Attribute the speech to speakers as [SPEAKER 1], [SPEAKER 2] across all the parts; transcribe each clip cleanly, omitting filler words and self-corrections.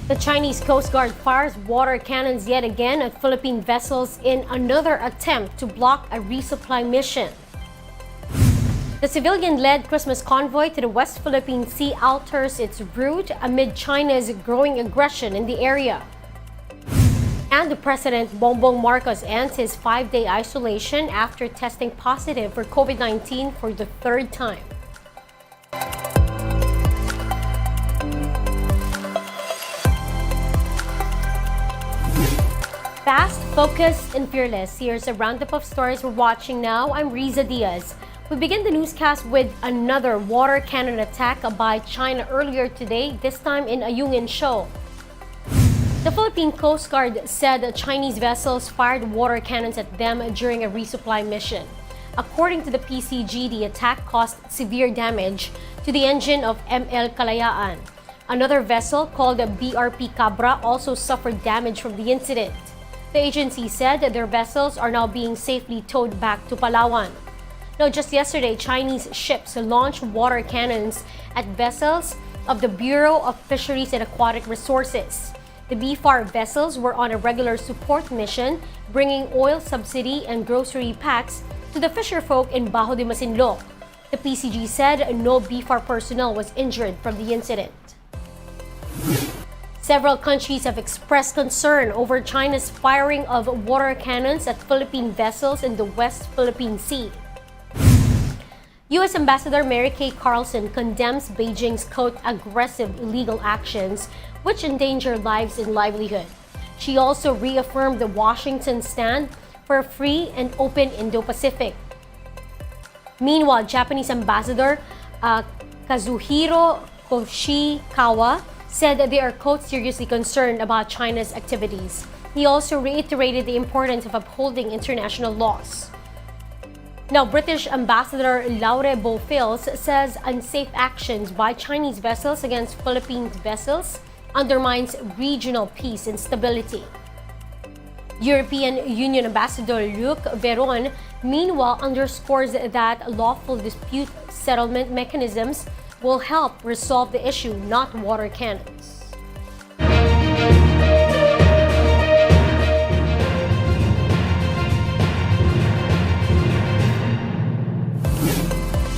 [SPEAKER 1] The Chinese Coast Guard fires water cannons yet again at Philippine vessels in another attempt to block a resupply mission. The civilian-led Christmas convoy to the West Philippine Sea alters its route amid China's growing aggression in the area. And the President Bongbong Marcos ends his 5-day isolation after testing positive for COVID-19 for the third time. Fast, focused, and fearless. Here's a roundup of stories we're watching now. I'm Riza Diaz. We begin the newscast with another water cannon attack by China earlier today, this time in Ayungin Shoal. The Philippine Coast Guard said Chinese vessels fired water cannons at them during a resupply mission. According to the PCG, the attack caused severe damage to the engine of ML Kalayaan. Another vessel called BRP Cabra also suffered damage from the incident. The agency said that their vessels are now being safely towed back to Palawan. Now, just yesterday, Chinese ships launched water cannons at vessels of the Bureau of Fisheries and Aquatic Resources. The BFAR vessels were on a regular support mission, bringing oil subsidy and grocery packs to the fisherfolk in Bajo de Masinloc. The PCG said no BFAR personnel was injured from the incident. Several countries have expressed concern over China's firing of water cannons at Philippine vessels in the West Philippine Sea. U.S. Ambassador Mary Kay Carlson condemns Beijing's, quote, aggressive illegal actions which endanger lives and livelihood. She also reaffirmed the Washington stand for a free and open Indo-Pacific. Meanwhile, Japanese Ambassador Kazuhiro Koshikawa said that they are, quote, seriously concerned about China's activities. He also reiterated the importance of upholding international laws. Now, British Ambassador Laure Beaufils says unsafe actions by Chinese vessels against Philippine vessels undermines regional peace and stability. European Union Ambassador Luc Veron, meanwhile, underscores that lawful dispute settlement mechanisms will help resolve the issue, not water cannons.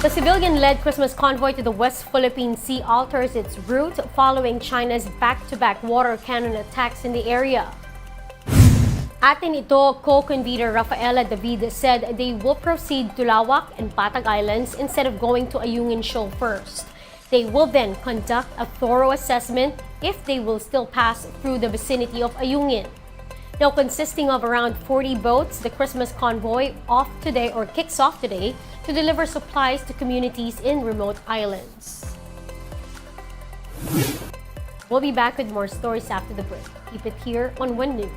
[SPEAKER 1] The civilian-led Christmas convoy to the West Philippine Sea alters its route following China's back-to-back water cannon attacks in the area. Atin ito, co-convener Rafaela David said they will proceed to Lawak and Patag Islands instead of going to Ayungin Shoal first. They will then conduct a thorough assessment if they will still pass through the vicinity of Ayungin. Now, consisting of around 40 boats, the Christmas convoy kicks off today to deliver supplies to communities in remote islands. We'll be back with more stories after the break. Keep it here on One News.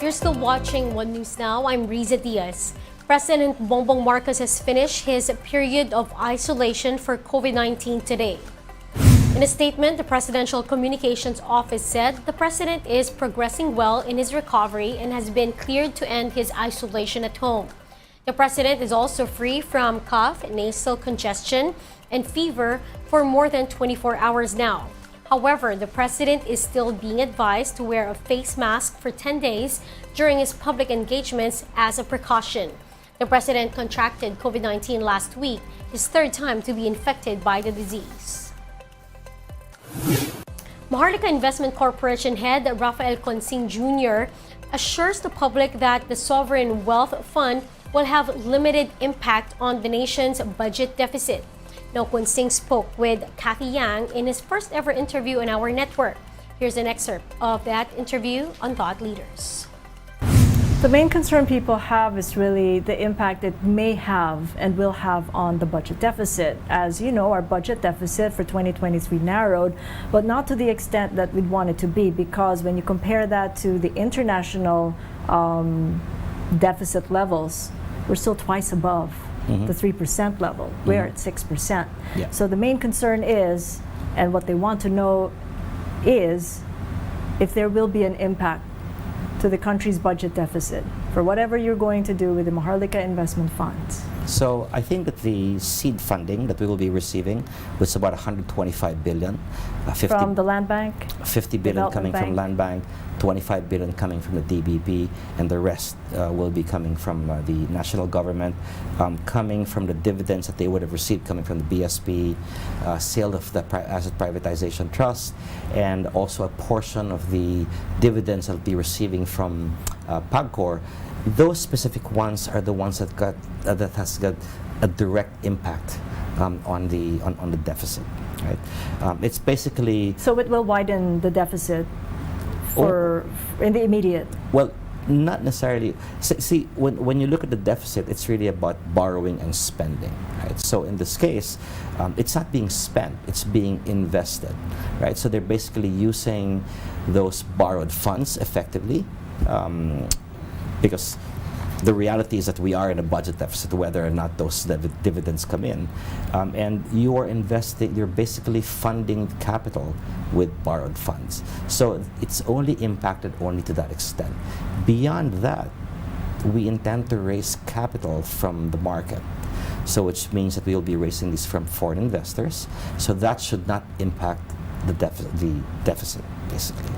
[SPEAKER 1] You're still watching One News Now. I'm Riza Diaz. President Bongbong Marcos has finished his period of isolation for COVID-19 today. In a statement, the Presidential Communications Office said the president is progressing well in his recovery and has been cleared to end his isolation at home. The president is also free from cough, nasal congestion, and fever for more than 24 hours now. However, the president is still being advised to wear a face mask for 10 days during his public engagements as a precaution. The president contracted COVID-19 last week, his third time to be infected by the disease. Maharlika Investment Corporation head Rafael Consing Jr. assures the public that the Sovereign Wealth Fund will have limited impact on the nation's budget deficit. Now, Consing spoke with Kathy Yang in his first ever interview on our network. Here's an excerpt of that interview on Thought Leaders.
[SPEAKER 2] The main concern people have is really the impact it may have and will have on the budget deficit. As you know, our budget deficit for 2023 narrowed, but not to the extent that we'd want it to be, because when you compare that to the international deficit levels, we're still twice above the 3% level. We're at 6%.
[SPEAKER 3] Yeah.
[SPEAKER 2] So the main concern is, and what they want to know is, if there will be an impact to the country's budget deficit for whatever you're going to do with the Maharlika investment funds.
[SPEAKER 3] So I think that the seed funding that we will be receiving was about 125 billion.
[SPEAKER 2] From the Land Bank?
[SPEAKER 3] 50 billion coming
[SPEAKER 2] Bank.
[SPEAKER 3] from Land Bank, 25 billion coming from the DBP, and the rest will be coming from the national government, coming from the dividends that they would have received coming from the BSP, sale of the asset privatization trust, and also a portion of the dividends that will be receiving from PAGCOR. Those specific ones are the ones that has got a direct impact on the deficit. Right? It's basically,
[SPEAKER 2] So it will widen the deficit for in the immediate.
[SPEAKER 3] well, not necessarily. See, when you look at the deficit, it's really about borrowing and spending, right? So in this case, it's not being spent; it's being invested, right? So they're basically using those borrowed funds effectively, because the reality is that we are in a budget deficit, whether or not those dividends come in, and you are investing. You're basically funding capital with borrowed funds. So it's only impacted only to that extent. Beyond that, we intend to raise capital from the market. So which means that we will be raising this from foreign investors. So that should not impact the deficit, basically.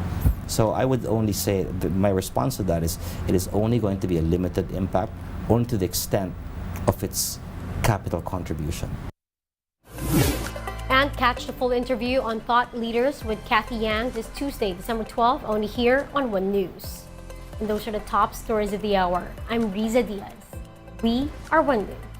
[SPEAKER 3] So I would only say that my response to that is it is only going to be a limited impact, only to the extent of its capital contribution.
[SPEAKER 1] And catch the full interview on Thought Leaders with Kathy Yang this Tuesday, December 12, only here on One News. And those are the top stories of the hour. I'm Riza Diaz. We are One News.